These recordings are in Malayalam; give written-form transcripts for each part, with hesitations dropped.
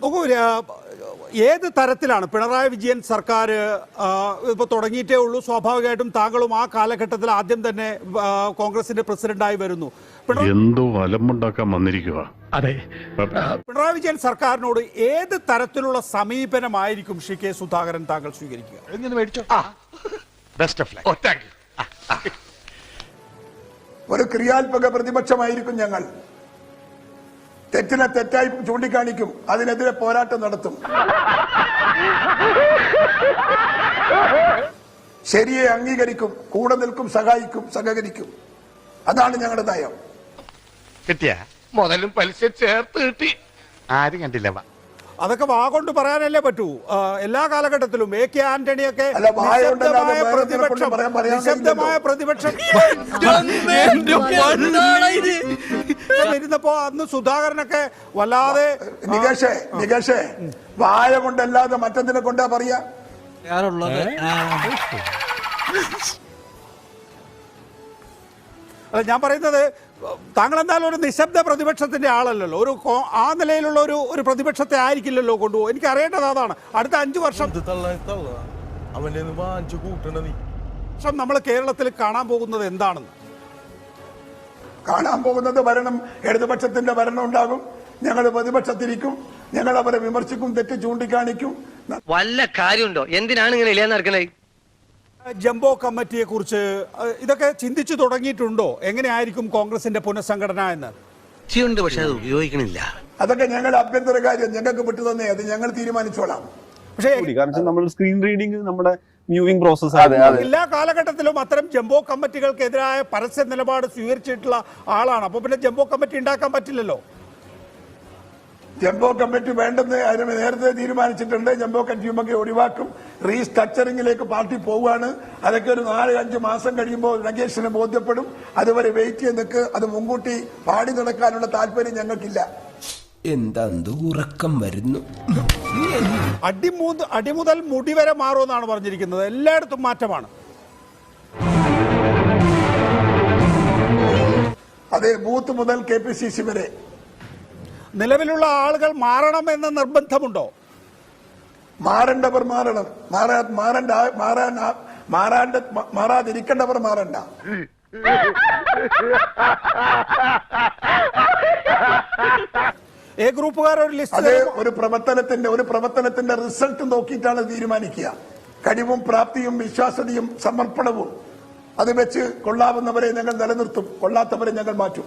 നോക്കൂ, ഏത് തരത്തിലാണ് പിണറായി വിജയൻ സർക്കാർ ഇപ്പോൾ തുടങ്ങിയിട്ടേ ഉള്ളൂ. സ്വാഭാവികമായിട്ടും താങ്കളും ആ കാലഘട്ടത്തിൽ ആദ്യം തന്നെ കോൺഗ്രസിന്റെ പ്രസിഡന്റായി വരുന്നു. എന്തോ അലമ്പുണ്ടാക്കാൻ വന്നിരിക്കുക. അതെ, പിണറായി വിജയൻ സർക്കാരിനോട് ഏത് തരത്തിലുള്ള സമീപനമായിരിക്കും ശ്രീ കെ സുധാകരൻ താങ്കൾ സ്വീകരിക്കുക? ഒരു ക്രിയാത്മക പ്രതിപക്ഷമായിരിക്കും ഞങ്ങൾ. തെറ്റിനെ തെറ്റായി ചൂണ്ടിക്കാണിക്കും, അതിനെതിരെ പോരാട്ടം നടത്തും. ശരിയെ അംഗീകരിക്കും, കൂടെ നിൽക്കും, സഹായിക്കും, സഹകരിക്കും. അതാണ് ഞങ്ങളുടെ നയം. കിട്ടിയ മുതലും പലിശ ചേർത്ത് കിട്ടി. ആരും കണ്ടില്ല. അതൊക്കെ വാഗൊണ്ട് പറയാനല്ലേ പറ്റൂ. എല്ലാ കാലഘട്ടത്തിലും എ കെ ആന്റണിയൊക്കെ നിശബ്ദമായ പ്രതിപക്ഷം ഇരുന്നപ്പോ അന്ന് സുധാകരനൊക്കെ വല്ലാതെ നികേഷേ വായ കൊണ്ടല്ലാതെ മറ്റെന്തിനെ കൊണ്ടാ പറയാ? ഞാൻ പറയുന്നത്, താങ്കൾ എന്തായാലും ഒരു നിശബ്ദ പ്രതിപക്ഷത്തിന്റെ ആളല്ലല്ലോ. ആ നിലയിലുള്ള ഒരു പ്രതിപക്ഷത്തെ ആയിരിക്കില്ലല്ലോ കൊണ്ടുപോകും. എനിക്ക് അറിയേണ്ടത് അതാണ്. അടുത്ത 5 വർഷം നമ്മൾ കേരളത്തിൽ കാണാൻ പോകുന്നത് എന്താണെന്ന്. കാണാൻ പോകുന്നത് ഭരണം, ഇടതുപക്ഷത്തിന്റെ ഭരണം ഉണ്ടാകും. ഞങ്ങൾ പ്രതിപക്ഷത്തിരിക്കും, ഞങ്ങൾ അവരെ വിമർശിക്കും, തെറ്റ് ചൂണ്ടിക്കാണിക്കും. വല്ല കാര്യമുണ്ടോ? എന്തിനാണ് ഇങ്ങനെ ഇല്ലാന്ന് നടക്കണേ? ജംബോ കമ്മിറ്റിയെ കുറിച്ച് ഇതൊക്കെ ചിന്തിച്ചു തുടങ്ങിയിട്ടുണ്ടോ? എങ്ങനെയായിരിക്കും കോൺഗ്രസിന്റെ പുനഃസംഘടന എന്ന്? പക്ഷെ അത് ഉപയോഗിക്കണില്ല. അതൊക്കെ ഞങ്ങളുടെ ആഭ്യന്തര കാര്യം, ഞങ്ങൾക്ക് വിട്ടു തന്നെ, അത് ഞങ്ങൾ തീരുമാനിച്ചോളാം. പക്ഷേ നമ്മൾ സ്ക്രീൻ റീഡിംഗ് നമ്മുടെ വ്യൂവിംഗ് പ്രോസസ് എല്ലാ കാലഘട്ടത്തിലും അത്തരം ജംബോ കമ്മിറ്റികൾക്കെതിരായ പരസ്യ നിലപാട് സ്വീകരിച്ചിട്ടുള്ള ആളാണ്. അപ്പൊ പിന്നെ ജംബോ കമ്മിറ്റി ഉണ്ടാക്കാൻ പറ്റില്ലല്ലോ. ജംബോ കമ്മിറ്റി വേണ്ടെന്ന് അതിന് നേരത്തെ തീരുമാനിച്ചിട്ടുണ്ട്. ജംബോ കമ്മിറ്റി ഒഴിവാക്കും. റീസ്ട്രക്ചറിംഗിലേക്ക് പാർട്ടി പോവുകയാണ്. അതൊക്കെ ഒരു 4-5 മാസം കഴിയുമ്പോൾ നഗേഷിന് ബോധ്യപ്പെടും. അതുവരെ വെയിറ്റ് ചെയ്ത് നിൽക്ക്. അത് മുൻകൂട്ടി പാടി നടക്കാനുള്ള താല്പര്യം ഞങ്ങൾക്കില്ല. എന്താ ഉറക്കം വരുന്നു? അടിമുതൽ മുടി വരെ മാറുമെന്നാണ് പറഞ്ഞിരിക്കുന്നത്. എല്ലായിടത്തും മാറ്റമാണ്. അതെ, ബൂത്ത് മുതൽ KPCC വരെ. നിലവിലുള്ള ആളുകൾ മാറണം എന്ന നിർബന്ധമുണ്ടോ? മാറേണ്ടവർ മാറണം. മാറാതിരിക്കേണ്ടവർ മാറണ്ട. എ ഗ്രൂപ്പുകാരുടെ ലിസ്റ്റ് അത് ഒരു പ്രവർത്തനത്തിന്റെ റിസൾട്ട് നോക്കിയിട്ടാണ് തീരുമാനിക്കുക. കഴിവും പ്രാപ്തിയും വിശ്വാസ്യതയും സമർപ്പണവും അത് വെച്ച് കൊള്ളാവുന്നവരെ ഞങ്ങൾ നിലനിർത്തും, കൊള്ളാത്തവരെ ഞങ്ങൾ മാറ്റും.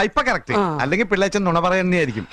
ഇപ്പൊ കറക്റ്റ്. അല്ലെങ്കിൽ പിള്ളേച്ചൻ നുണ പറയുന്നതായിരിക്കും.